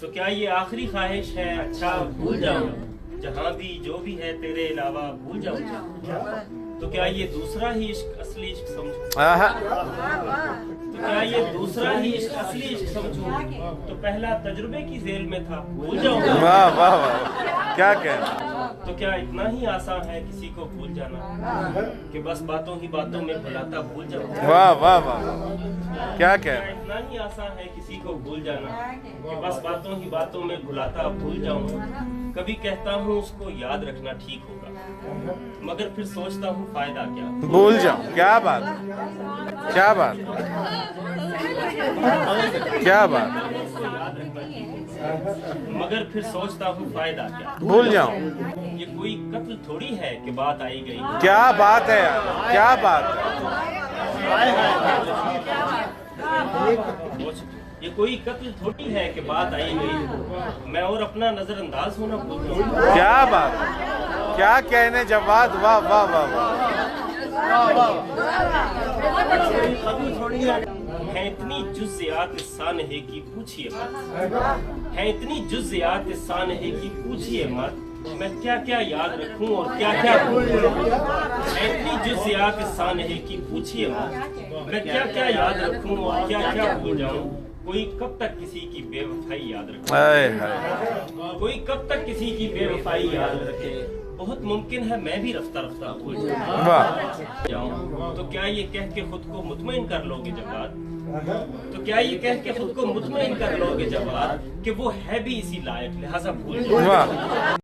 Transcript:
तो क्या ये आखिरी ख्वाहिश है? अच्छा भूल जाऊं, जहाँ भी जो भी है तेरे अलावा भूल जाऊं। तो क्या ये दूसरा ही इश्क असली इश्क समझूं? तो क्या ये दूसरा ही इश्क असली इश्क समझूं? तो पहला तजुर्बे की जेल में था, भूल जाऊं। वाह वाह वाह, क्या कहना। तो क्या इतना ही आसान है किसी को भूल जाना कि बस बातों ही बातों में भुलाता भूल जाऊं? वाह वाह वाह, क्या क्या कहना। इतना ही आसान है किसी को भूल जाना कि बस बातों ही बातों में भुलाता भूल जाऊं? कभी कहता हूँ उसको याद रखना ठीक होगा, मगर फिर सोचता हूँ फायदा क्या? भूल जाऊं, क्या बात, क्या बात, क्या बात। मगर फिर सोचता हूँ फायदा क्या? भूल जाऊं, ये कोई कत्ल थोड़ी है कि बात आई गई। क्या बात है यार, क्या बात ये कोई कत्ल थोड़ी है कि बात आई गई, मैं और अपना नजरअंदाज होना भूल जाऊं। क्या बात, क्या कहने जवाब। वाह वाह वाह वाह। है इतनी जुज़्यात सानहे की पूछिए मत, है इतनी जुज़्यात सानहे की पूछिए मत, मैं क्या क्या याद रखूं और क्या क्या भूल जाऊं। है इतनी जुज़्यात सानहे की पूछिए मत, मैं क्या क्या याद रखूं और क्या क्या भूल जाऊं। कोई कब तक किसी की बेवफाई याद रखे? हाय हाय। कोई कब तक किसी की बेवफाई याद रखे? बहुत मुमकिन है मैं भी रफ्ता रफ्ता भूल जाऊं। तो क्या ये कह के खुद को मुतमईन कर लोगे जवाब? तो क्या ये कह के खुद को मुतमईन कर लोगे जवाब कि वो है भी इसी लायक, लिहाजा भूल जाओ।